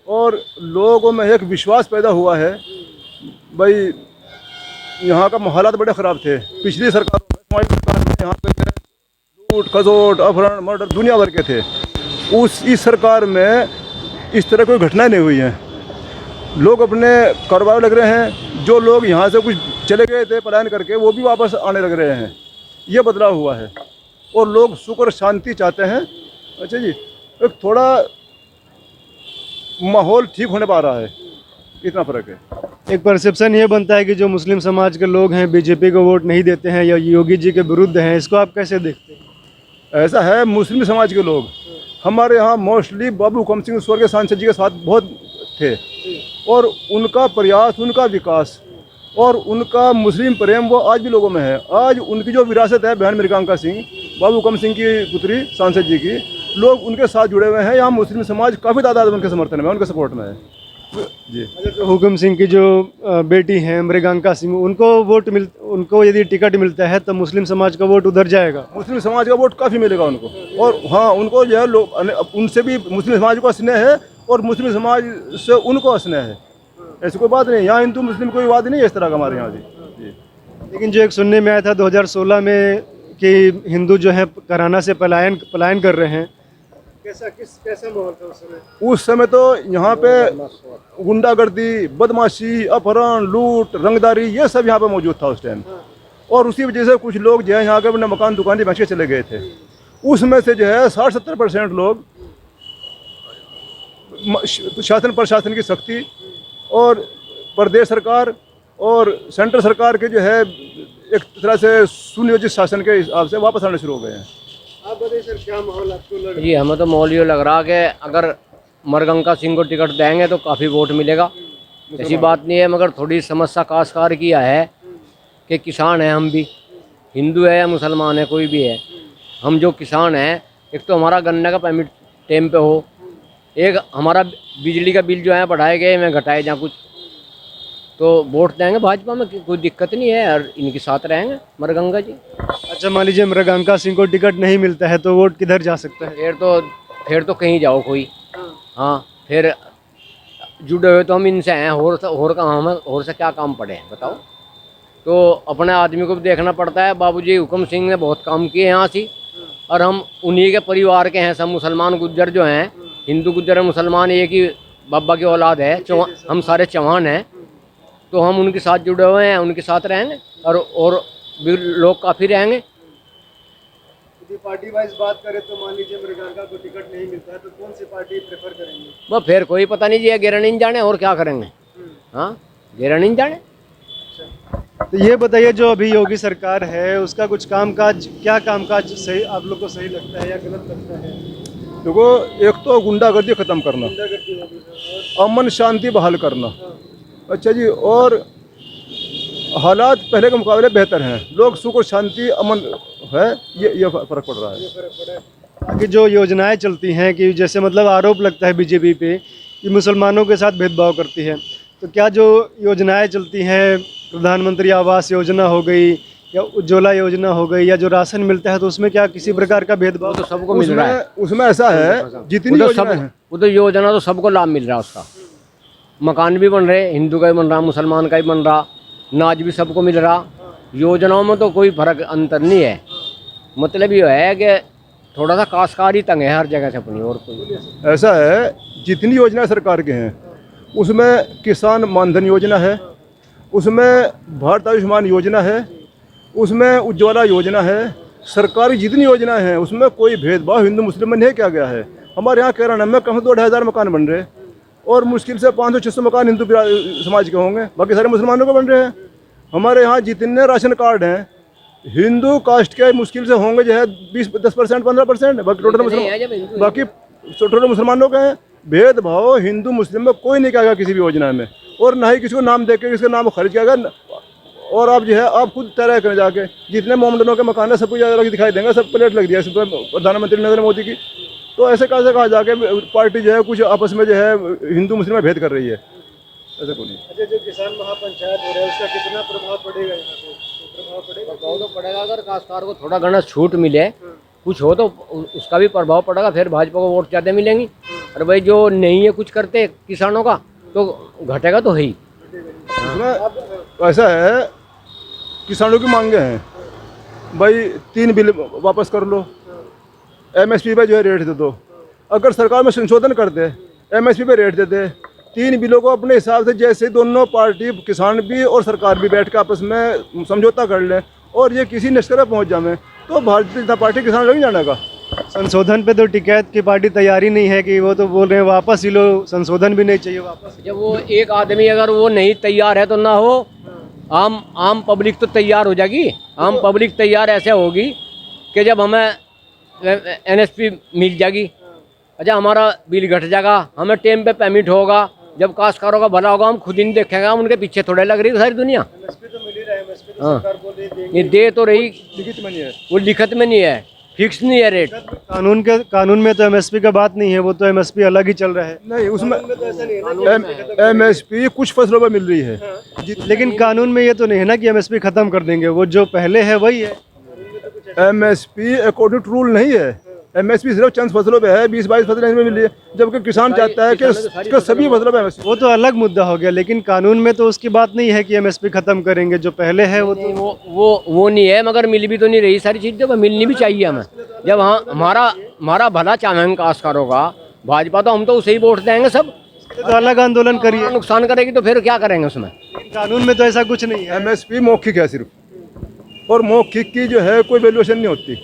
और लोगों में एक विश्वास पैदा हुआ है। भाई यहाँ का हालात बड़े ख़राब थे पिछली सरकारों में, हमारी सरकार में यहाँ पे लूट खसोट अपहरण मर्डर दुनिया भर के थे। इस सरकार में इस तरह कोई घटनाएं नहीं हुई हैं। लोग अपने कारोबार लग रहे हैं। जो लोग यहाँ से कुछ चले गए थे पलायन करके, वो भी वापस आने लग रहे हैं। ये बदलाव हुआ है और लोग सुख और शांति चाहते हैं। अच्छा जी, एक थोड़ा माहौल ठीक होने पा रहा है, इतना फ़र्क है। एक परसेप्शन ये बनता है कि जो मुस्लिम समाज के लोग हैं बीजेपी को वोट नहीं देते हैं या योगी जी के विरुद्ध हैं, इसको आप कैसे देखते हैं? ऐसा है, मुस्लिम समाज के लोग हमारे यहाँ मोस्टली बाबू हुकम सिंह स्वर्गीय सांसद जी के साथ बहुत थे और उनका प्रयास, उनका विकास और उनका मुस्लिम प्रेम वो आज भी लोगों में है। आज उनकी जो विरासत है बहन मृगांका सिंह, बाबू हुकम सिंह की पुत्री सांसद जी की, लोग उनके साथ जुड़े हुए हैं। यहाँ मुस्लिम समाज काफ़ी तादाद में उनके समर्थन में, उनके सपोर्ट में है जी। अच्छा, जो हुकम सिंह की जो बेटी हैं मृगांका सिंह, उनको यदि टिकट मिलता है तो मुस्लिम समाज का वोट उधर जाएगा? मुस्लिम समाज का वोट काफ़ी मिलेगा उनको। और हाँ, उनको जो है लोग उनसे भी मुस्लिम समाज को स्नेह है और मुस्लिम समाज से उनको स्नेह है। ऐसी कोई बात नहीं, यहाँ हिंदू मुस्लिम कोई बात नहीं है इस तरह का हमारे यहाँ जी। लेकिन जो एक सुनने में आया था 2016 में कि हिंदू जो है कराना से पलायन कर रहे हैं, कैसा माहौल था उस समय? उस समय तो यहाँ पे गुंडागर्दी, बदमाशी, अपहरण, लूट, रंगदारी ये सब यहाँ पे मौजूद था उस टाइम। और उसी वजह से कुछ लोग जो है यहाँ के अपने मकान दुकान बेच के चले गए थे। उसमें से जो है 60-70% लोग शासन प्रशासन की सख्ती और प्रदेश सरकार और सेंट्रल सरकार के जो है एक तरह से सुनियोजित शासन के हिसाब से वापस आने शुरू हो गए हैं। आप बताइए सर, क्या माहौल आपको लग रहा है? जी, हमें तो माहौल ये लग रहा कि अगर मरगंका सिंह को टिकट देंगे तो काफ़ी वोट मिलेगा। ऐसी बात नहीं है, मगर थोड़ी समस्या काश्तकार की है कि किसान है, हम भी हिंदू है या मुसलमान है, कोई भी है, हम जो किसान हैं, एक तो हमारा गन्ने का पेमेंट टाइम पे हो, एक हमारा बिजली का बिल जो है बढ़ाए गए में घटाए जा कुछ, तो वोट देंगे भाजपा में, कोई दिक्कत नहीं है और इनके साथ रहेंगे मरगंगा जी। अच्छा, मान लीजिए मृगांका सिंह को टिकट नहीं मिलता है तो वोट किधर जा सकता है? फिर तो कहीं जाओ कोई, हाँ, फिर जुड़े हुए तो हम इनसे हैं, और से क्या काम पड़े हैं बताओ। तो अपने आदमी को भी देखना पड़ता है। बाबूजी हुकम सिंह ने बहुत काम किए यहाँ से और हम उन्हीं के परिवार के हैं। सब मुसलमान गुज्जर जो हैं, हिंदू गुज्जर और मुसलमान एक ही बाबा की औलाद है, हम सारे चौहान हैं, तो हम उनके साथ जुड़े हुए हैं, उनके साथ रहेंगे और भी लोग काफ़ी रहेंगे। यदि पार्टी वाइज बात करें तो मान लीजिए मृगांका को टिकट नहीं मिलता है तो कौन सी पार्टी प्रेफर करेंगे? वो फिर कोई पता नहीं जी, गिरा नहीं जाने और क्या करेंगे। हाँ, गिरा नहीं जाने। तो ये बताइए, जो अभी योगी सरकार है उसका कुछ क्या कामकाज सही आप लोग को सही लगता है या गलत लगता है? देखो, एक तो गुंडागर्दी ख़त्म करना, अमन शांति बहाल करना। अच्छा जी, और हालात पहले के मुकाबले बेहतर हैं, लोग सुख और शांति अमन है, ये फ़र्क पड़ रहा है। बाकी जो योजनाएं चलती हैं कि जैसे मतलब आरोप लगता है बीजेपी पे कि मुसलमानों के साथ भेदभाव करती है, तो क्या जो योजनाएं चलती हैं, प्रधानमंत्री आवास योजना हो गई या उज्ज्वला योजना हो गई या जो राशन मिलता है, तो उसमें क्या किसी प्रकार का भेदभाव? तो सबको मिल रहा है उसमें ऐसा है, जितनी योजना है वो तो योजना तो सबको लाभ मिल रहा है उसका। मकान भी बन रहे, हिंदू का भी बन रहा, मुसलमान का भी बन रहा, नाज भी सबको मिल रहा। योजनाओं में तो कोई फर्क अंतर नहीं है। मतलब ये है कि थोड़ा सा काश्तकारी तंग है हर जगह से अपनी, और कोई ऐसा है, जितनी योजना सरकार के हैं उसमें किसान मानधन योजना है, उसमें भारत आयुष्मान योजना है, उसमें उज्ज्वला योजना है। सरकारी जितनी योजना है उसमें कोई भेदभाव हिंदू मुस्लिम में नहीं किया गया है। हमारे यहाँ केरला में कम से 2,500 मकान बन रहे और मुश्किल से 500-600 मकान हिंदू समाज के होंगे, बाकी सारे मुसलमानों के बन रहे हैं। हमारे यहाँ जितने राशन कार्ड हैं हिंदू कास्ट के मुश्किल से होंगे जो है 10% 15%, बाकी टोटल मुसलमानों के हैं। भेदभाव हिंदू मुस्लिम में कोई नहीं किया गया किसी भी योजना में, और ना ही किसी को नाम दे के किसका नाम खर्च किया गया। और आप जो है आप खुद तय करें जाके, जितने मोमडनों के मकान है सबको ज़्यादा दिखाई देंगे, सब प्लेट लग दिया इस पर प्रधानमंत्री नरेंद्र मोदी की। तो ऐसे कैसे कहा जाके पार्टी जो है कुछ आपस में जो है हिंदू मुस्लिम में भेद कर रही है, ऐसा कोई नहीं। अच्छा, जो किसान महापंचायत हो रहा है उसका कितना प्रभाव पड़ेगा यहाँ पे? प्रभाव तो पड़ेगा। अगर काश्तकार को थोड़ा घना छूट मिले कुछ हो तो उसका भी प्रभाव पड़ेगा, फिर भाजपा को वोट ज़्यादा मिलेंगी। और भाई जो नहीं है कुछ करते किसानों का तो घटेगा तो है ही। इसमें ऐसा है, किसानों की मांगे हैं भाई 3 बिल वापस कर लो, एमएसपी पे जो है रेट दे दो। अगर सरकार में संशोधन कर दे, एमएसपी पे रेट दे दे, 3 बिलों को अपने हिसाब से जैसे दोनों पार्टी, किसान भी और सरकार भी बैठ के आपस में समझौता कर लें और ये किसी निष्कर्ष पर पहुँच जाए तो भारतीय जनता पार्टी किसान लग जाने का। संशोधन पे तो टिकैत की पार्टी तैयारी नहीं है कि वो तो बोल रहे हैं वापस ही लो, संशोधन भी नहीं चाहिए वापस। जब वो एक आदमी अगर वो नहीं तैयार है तो ना हो, आम पब्लिक तो तैयार हो जाएगी। आम पब्लिक तैयार ऐसे होगी कि जब हमें एनएसपी मिल जाएगी, अच्छा हमारा बिल घट जाएगा, हमें टाइम पे पेमेंट होगा, जब काश्तकारों का भला होगा हम खुद ही नहीं देखेंगे, हम उनके पीछे थोड़े लग रही है सारी दुनिया। हाँ, ये दे तो रही, लिखित में नहीं है, वो लिखत में नहीं है, फिक्स नहीं है रेट। कानून में तो एमएसपी का बात नहीं है, वो तो एमएसपी अलग ही चल रहा है। नहीं उसमें एमएसपी कुछ फसलों पर मिल रही है, लेकिन कानून में ये तो नहीं है ना कि एमएसपी खत्म कर देंगे, वो जो पहले है वही है। एमएसपी अकॉर्डिंग टू रूल नहीं है। एमएसपी सिर्फ चंद फसलों पे है, 20-22 फसलें इसमें मिल रही है, जबकि किसान चाहता है कि सभी फसलों पे एमएसपी। वो तो अलग मुद्दा हो गया, लेकिन कानून में तो उसकी बात नहीं है कि एमएसपी खत्म करेंगे, जो पहले है वो तो। वो नहीं है, मगर मिल भी तो नहीं रही सारी चीज़, तो मिलनी भी चाहिए हमें। जब हमारा भला चाहेंगे काश्तकारों का भाजपा, तो हम तो उसे ही वोट देंगे सब। तो अलग आंदोलन करिए, नुकसान करेगी तो फिर क्या करेंगे उसमें। कानून में तो ऐसा कुछ नहीं है। एमएसपी मौखिक है सिर्फ, और मौखिक की जो है कोई वैल्यूएशन नहीं होती।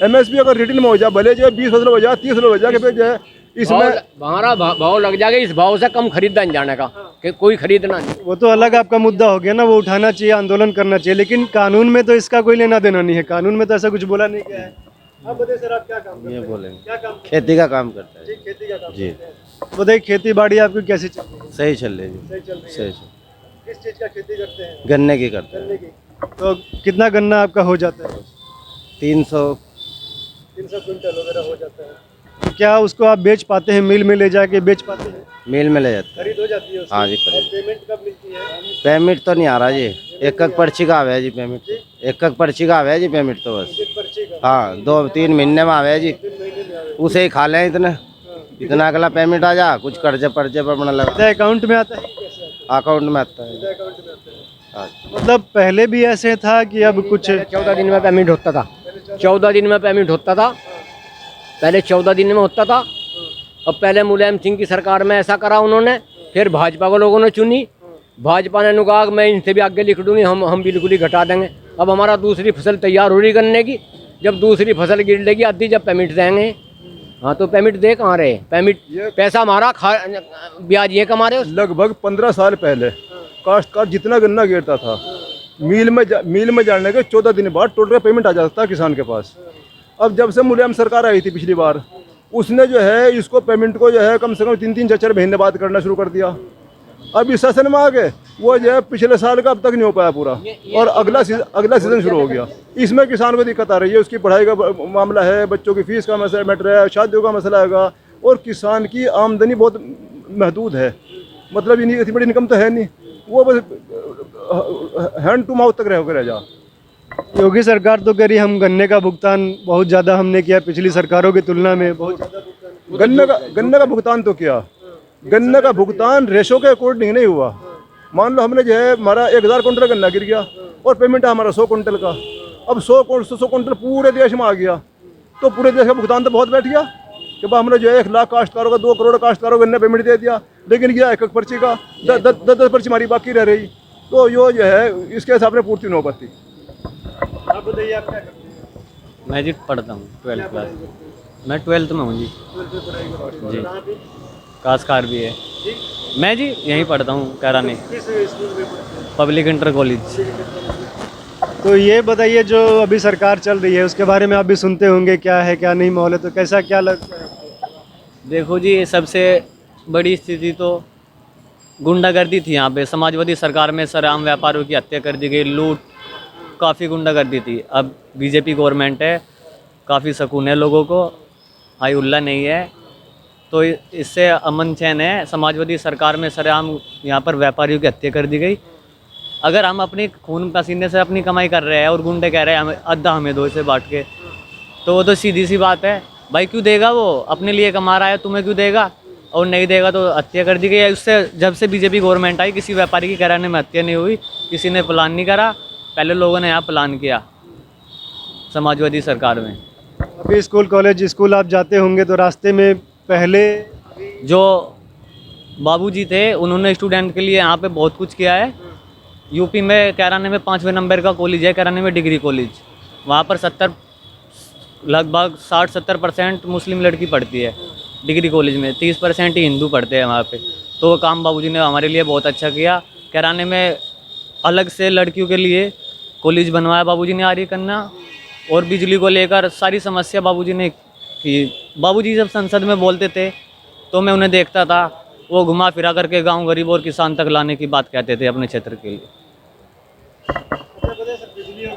एमएसपी अगर रिटर्न में हो जाए, भले जो है 20 फसलों हो जाए, 30 फसलों हो जाए, फिर जो है इसमें हमारा भाव लग जाएगा, इस भाव से कम खरीदा नहीं जाने का, कि कोई खरीदना नहीं। वो तो अलग आपका मुद्दा हो गया ना, वो उठाना चाहिए, आंदोलन करना चाहिए, लेकिन कानून में तो इसका कोई लेना देना नहीं है। कानून में तो ऐसा कुछ बोला नहीं गया है। आप बताइए सर, आप क्या काम करते हैं? ये बोलेंगे क्या काम? खेती का काम करता है। जी, खेती का काम जी। करते हैं। बताइए खेती बाड़ी आपकी कैसी चल रही है? सही चल रही है। सही चल रही सही है। चल किस चीज का खेती करते हैं? गन्ने की करते हैं। गन्ने की। तो कितना गन्ना आपका हो जाता है? 300। 300 क्विंटल वगैरह हो जाता है। तो क्या उसको आप बेच पाते हैं, मिल में ले जाके बेच पाते हैं? मिल में ले जाते हैं। खरीद हो जाती है उसकी? हाँ जी, और खरीद। पेमेंट कब मिलती है? पेमेंट तो नहीं आ रहा जी, एक पर्ची का आवे है जी पेमेंट। एक पर्ची का आवे है जी पेमेंट तो बस। एक पर्ची का? हाँ, 2-3 महीने में आवे है जी, 3 महीने में आवे। उसे ही खा लें इतना अगला पेमेंट आ जा, कुछ कर्जे पर्चे पर अपना लगा सीधा अकाउंट में आता है कि कैसे आता है? अकाउंट में आता है। सीधा अकाउंट में आता है। हाँ। मतलब पहले भी ऐसे था कि अब कुछ 14 दिन में पेमेंट होता था, 14 दिन में पेमेंट होता था, पहले 14 दिन में होता था। अब पहले मुलायम सिंह की सरकार में ऐसा करा उन्होंने, फिर भाजपा को लोगों ने चुनी, भाजपा ने कहा मैं इनसे भी आगे लिख दूंगी, हम बिल्कुल ही घटा देंगे। अब हमारा दूसरी फसल तैयार हो रही करने की, जब दूसरी फसल गिर लेगी आधी, जब पेमेंट देंगे। हाँ, तो पेमेंट दे कहाँ रहे? पेमेंट पैसा हमारा ब्याज ये कमा रहे हो। लगभग 15 साल पहले काश्तकार जितना गन्ना गिरता था, मिल में जाने के 14 दिन बाद टोटल पेमेंट आ जाता था किसान के पास। अब जब से मुलायम सरकार आई थी पिछली बार, उसने जो है इसको पेमेंट को जो है कम से कम 3-3, 4-4 महीने बाद करना शुरू कर दिया। अब इस सेशन में आ गए, वो जो है पिछले साल का अब तक नहीं हो पाया पूरा, और अगला सीजन शुरू हो गया। इसमें किसान को दिक्कत आ रही है, उसकी पढ़ाई का मामला है, बच्चों की फीस का मसला मैटर है, शादियों का मसला है, और किसान की आमदनी बहुत महदूद है। मतलब इतनी बड़ी इनकम तो है नहीं, वो बस हैंड टू माउथ तक रह जा। योगी सरकार तो कह रही हम गन्ने का भुगतान बहुत ज़्यादा हमने किया, पिछली सरकारों की तुलना में बहुत ज़्यादा भुगतान। गन्ने का भुगतान तो किया, गन्ने का भुगतान रेशो के अकॉर्डिंग नहीं हुआ। मान लो हमने जो है हमारा 1000 कुंटल गन्ना गिर गया और पेमेंट है हमारा 100 कुंटल का। अब 100 कुंटल पूरे देश में आ गया, तो पूरे देश का भुगतान तो बहुत बैठ गया कि भाई हमने जो है 1 लाख काश्तकारों का, 2 करोड़ काश्तकारों को गन्ने पेमेंट दे दिया, लेकिन गया एक पर्ची का 10 पर्ची हमारी बाकी रह रही। तो यो जो है इसके हिसाब से पूर्ति नहीं हो पाती। आप बताइए, आप क्या करते हैं? मैं जी पढ़ता हूँ 12th क्लास। मैं 12th में हूँ जी। जी, काश्तकार भी है मैं जी, यहीं पढ़ता हूँ कैरानी किस स्कूल में पढ़ते हैं? Public inter college. तो ये बताइए, जो अभी सरकार चल रही है उसके बारे में आप भी सुनते होंगे, क्या है क्या नहीं माहौल है, तो कैसा क्या लगता है आपको? देखो जी, ये सबसे बड़ी स्थिति तो गुंडागर्दी थी यहाँ पे। समाजवादी सरकार में सरेआम व्यापारियों की हत्या कर दी गई, लूट, काफ़ी गुंडागर्दी थी। अब बीजेपी गवर्नमेंट है, काफ़ी सुकून है लोगों को, हाई उल्ला नहीं है, तो इससे अमन चैन है। समाजवादी सरकार में सरेआम यहाँ पर व्यापारियों की हत्या कर दी गई। अगर हम अपनी खून पसीने से अपनी कमाई कर रहे हैं और गुंडे कह रहे हैं हमें आधा हमें दो, इसे बांट के, तो वो तो सीधी सी बात है भाई, क्यों देगा वो, अपने लिए कमा रहा है, तुम्हें क्यों देगा, और नहीं देगा तो हत्या कर दी गई है। उससे जब से बीजेपी गवर्नमेंट आई किसी व्यापारी की कराने में हत्या नहीं हुई, किसी ने प्लान नहीं करा, पहले लोगों ने यहाँ प्लान किया समाजवादी सरकार में। अभी स्कूल आप जाते होंगे तो रास्ते में पहले जो बाबूजी थे उन्होंने स्टूडेंट के लिए यहाँ पे बहुत कुछ किया है। यूपी में कैराने में 5वें नंबर का कॉलेज है, कैराने में डिग्री कॉलेज, वहाँ पर लगभग 60-70% मुस्लिम लड़की पढ़ती है डिग्री कॉलेज में, 30% ही हिंदू पढ़ते हैं वहाँ पे। तो वो काम बाबूजी ने हमारे लिए बहुत अच्छा किया। कैराने में अलग से लड़कियों के लिए कॉलेज बनवाया बाबूजी ने आर्य कन्या, और बिजली को लेकर सारी समस्या बाबूजी ने की। बाबूजी जब संसद में बोलते थे तो मैं उन्हें देखता था, वो घुमा फिरा करके गांव गरीब और किसान तक लाने की बात कहते थे अपने क्षेत्र के लिए।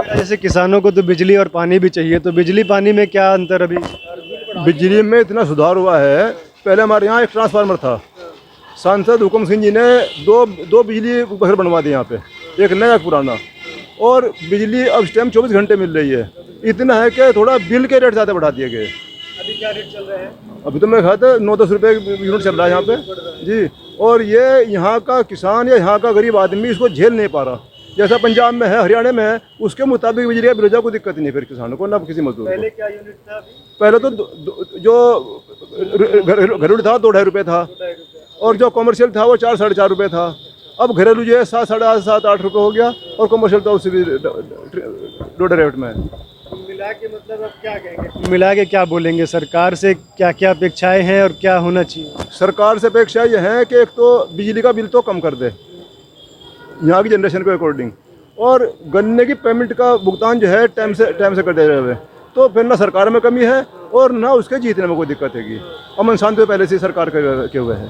जैसे किसानों को तो बिजली और पानी भी चाहिए, तो बिजली पानी में क्या अंतर अभी? बिजली में इतना सुधार हुआ है, पहले हमारे यहाँ एक ट्रांसफार्मर था, सांसद हुकुम सिंह जी ने दो बिजली घर बनवा दिए यहाँ पे, एक नया एक पुराना, और बिजली अब इस टाइम 24 घंटे मिल रही है। इतना है कि थोड़ा बिल के रेट ज़्यादा बढ़ा दिए गए। अभी क्या रेट चल रहे हैं? अभी तो मैं खाता 9-10 रुपये यूनिट चल रहा है यहाँ पे जी। और ये यहाँ का किसान या यहाँ का गरीब आदमी इसको झेल नहीं पा रहा। जैसा पंजाब में है, हरियाणा में है, उसके मुताबिक बिजली का बिल को दिक्कत नहीं, फिर किसानों को ना किसी मजदूर को। पहले क्या यूनिट था अभी? पहले तो जो घरेलू था 2-2.5 रुपये था, और जो कॉमर्शियल था वो 4-4.5 रुपये था। अब घरेलू जो है 7-8 7-8 रुपये हो गया, और कॉमर्शियल तो उससे भी 2.5 रेट में है। मिला के मतलब अब क्या कहेंगे, मिला के क्या बोलेंगे, सरकार से क्या क्या अपेक्षाएं हैं और क्या होना चाहिए? सरकार से अपेक्षा ये है कि एक तो बिजली का बिल तो कम कर दे यहाँ की जनरेशन के अकॉर्डिंग, और गन्ने की पेमेंट का भुगतान जो है टाइम से कर दे रहे हुए, तो फिर ना सरकार में कमी है और ना उसके जीतने में कोई दिक्कत हैगी। अमन शांति पहले से सरकार के हुए हैं।